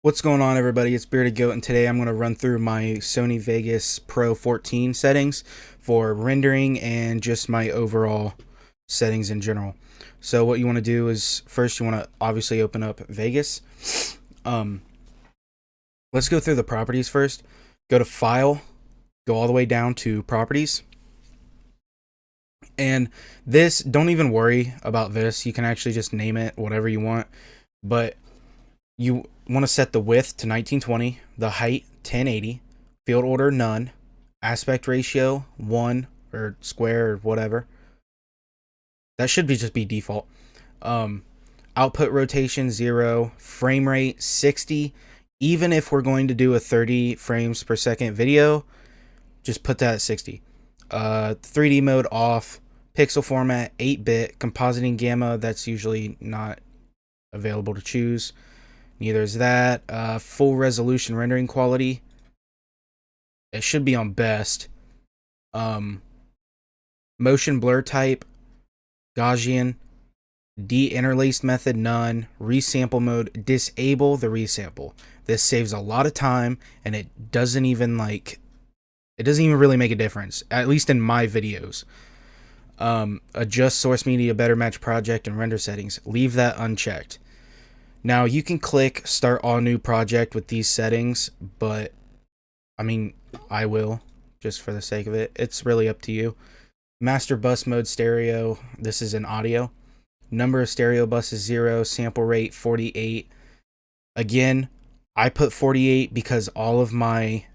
What's going on, everybody? It's Bearded Goat, and today I'm going to run through my Sony Vegas Pro 14 settings for rendering and just my overall settings in general. So what you want to do is first you want to obviously open up Vegas. Let's go through the properties first. Go to File, go all the way down to Properties. And this, don't even worry about this. You can actually just name it whatever you want. But you want to set the width to 1920, the height 1080, field order none, aspect ratio 1 or square or whatever. That should just be default. Output rotation 0, frame rate 60. Even if we're going to do a 30 frames per second video, just put that at 60. 3D mode off, pixel format 8-bit, compositing gamma, that's usually not available to choose. Neither is that. Full resolution rendering quality, it should be on best. Motion blur type, Gaussian. De-interlaced method, none. Resample mode, disable the resample. This saves a lot of time, and it doesn't even really make a difference, at least in my videos. Adjust source media better match project and render settings, leave that unchecked. Now you can click start all new project with these settings, but I mean, I will just for the sake of it. It's really up to you. Master bus mode stereo, this is in audio. Number of stereo buses 0, sample rate 48. Again, I put 48 because all of my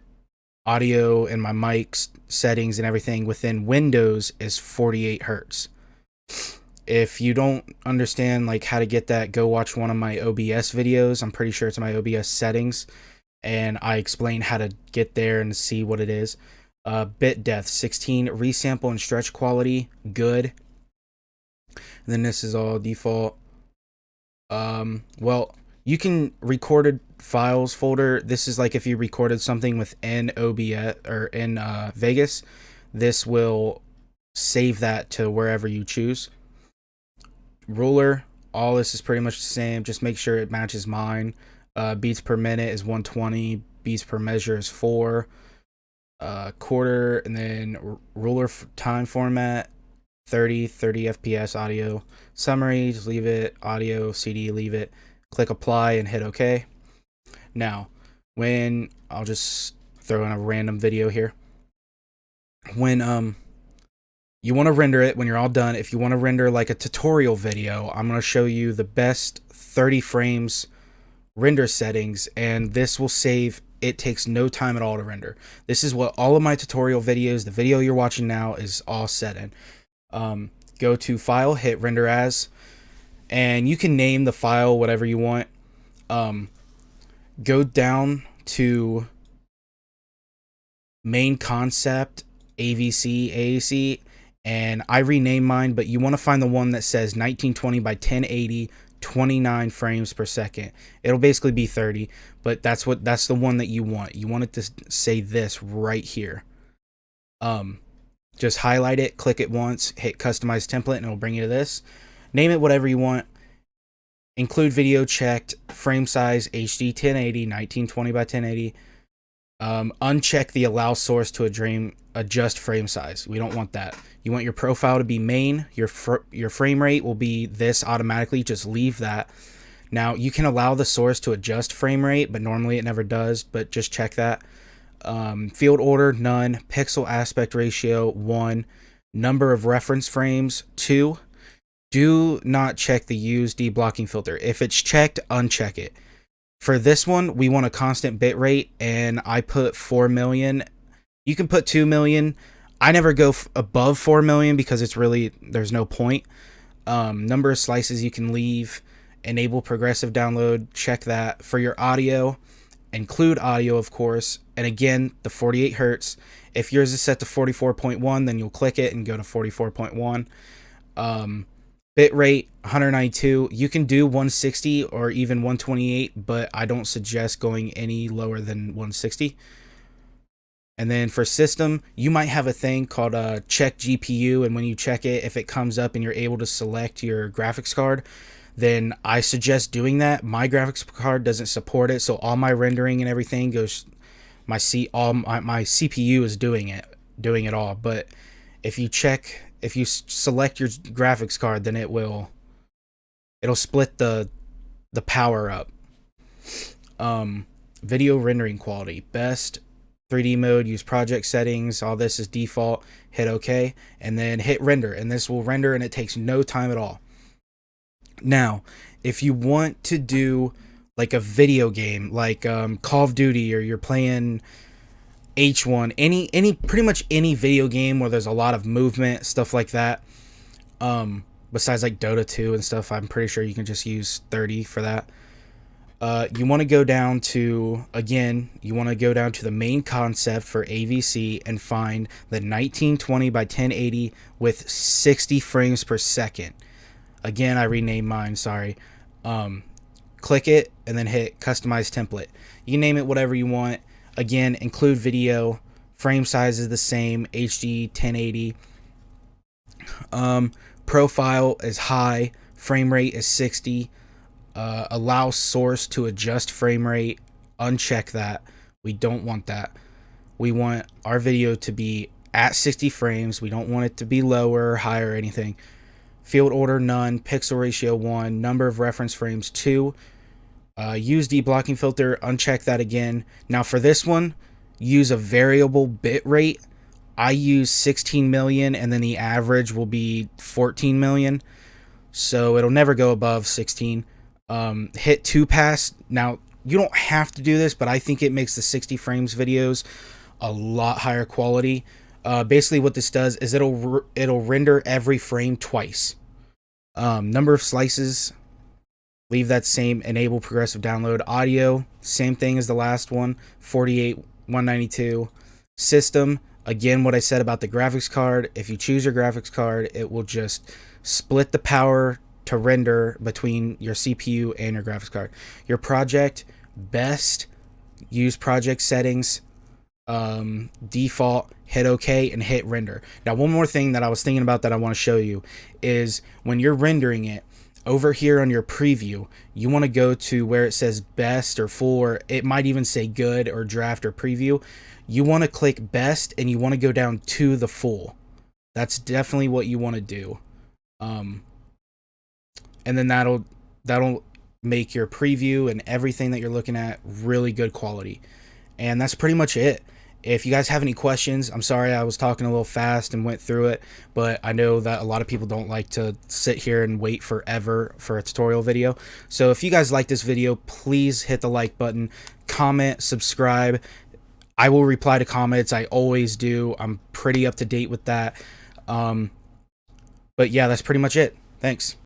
audio and my mic settings and everything within Windows is 48 hertz. If you don't understand how to get that, go watch one of my OBS videos. I'm pretty sure it's my OBS settings, and I explain how to get there and see what it is. Bit depth 16, resample and stretch quality good. And then this is all default. Well, you can recorded files folder. This is like if you recorded something within OBS or in Vegas, this will save that to wherever you choose. Ruler, all this is pretty much the same. Just make sure it matches mine. Beats per minute is 120. Beats per measure is 4. Quarter, and then ruler time format 30 FPS audio. Summary, just leave it. Audio CD, leave it. Click apply and hit OK. Now, I'll just throw in a random video here. When you want to render it, when you're all done, if you want to render like a tutorial video, I'm going to show you the best 30 frames render settings, and this will save. It takes no time at all to render. This is what all of my tutorial videos, the video you're watching now, is all set in. Go to File, hit Render As, and you can name the file whatever you want. Go down to Main Concept, AVC, AAC, and I renamed mine, but you want to find the one that says 1920 by 1080, 29 frames per second. It'll basically be 30, but that's the one that you want. You want it to say this right here. Just highlight it, click it once, hit customize template, and it'll bring you to this. Name it whatever you want. Include video checked, frame size HD 1080, 1920 by 1080. Uncheck the allow source to adjust frame size. We don't want that. You want your profile to be main. Your frame rate will be this automatically. Just leave that. Now you can allow the source to adjust frame rate, but normally it never does. But just check that. Field order none. Pixel aspect ratio 1. Number of reference frames 2. Do not check the use deblocking filter. If it's checked, uncheck it. For this one, we want a constant bit rate, and I put 4 million. You can put 2 million. I never go above 4 million because there's no point. Number of slices you can leave. Enable progressive download. Check that. For your audio, include audio, of course. And again, the 48 hertz. If yours is set to 44.1, then you'll click it and go to 44.1. Bit rate 192. You can do 160 or even 128, but I don't suggest going any lower than 160. And then for system, you might have a thing called check GPU, and when you check it, if it comes up and you're able to select your graphics card, then I suggest doing that. My graphics card doesn't support it, so all my rendering and everything goes. My CPU is doing it all. But if you select your graphics card, then it'll split the power up. Video rendering quality, best 3D mode, use project settings, all this is default, hit OK, and then hit render, and this will render, and it takes no time at all. Now, if you want to do like a video game, like Call of Duty, or you're playing H1, any pretty much any video game where there's a lot of movement, stuff like that, besides like Dota 2 and stuff, I'm pretty sure you can just use 30 for that. You want to go down to, the main concept for AVC and find the 1920 by 1080 with 60 frames per second. Again, I renamed mine, sorry. Click it and then hit customize template. You can name it whatever you want. Again, include video. Frame size is the same, HD 1080. Profile is high. Frame rate is 60. Allow source to adjust frame rate. Uncheck that. We don't want that. We want our video to be at 60 frames. We don't want it to be lower or higher or anything. Field order none. Pixel ratio 1. Number of reference frames 2. Use deblocking filter. Uncheck that again. Now for this one, use a variable bit rate. I use 16 million, and then the average will be 14 million. So it'll never go above 16. Hit 2 pass. Now, you don't have to do this, but I think it makes the 60 frames videos a lot higher quality. Basically what this does is it'll render every frame twice. Number of slices, leave that same. Enable progressive download. Audio, same thing as the last one, 48, 192. System, again, what I said about the graphics card. If you choose your graphics card, it will just split the power to render between your CPU and your graphics card. Your project, best, use project settings, default, hit OK, and hit render. Now, one more thing that I was thinking about that I want to show you is when you're rendering it, over here on your preview, you want to go to where it says best or full, or it might even say good or draft or preview. You want to click best, and you want to go down to the full. That's definitely what you want to do. And then that'll make your preview and everything that you're looking at really good quality. And that's pretty much it. If you guys have any questions, I'm sorry I was talking a little fast and went through it, but I know that a lot of people don't like to sit here and wait forever for a tutorial video. So if you guys like this video, please hit the like button, comment, subscribe. I will reply to comments. I always do. I'm pretty up to date with that. But yeah, that's pretty much it. Thanks.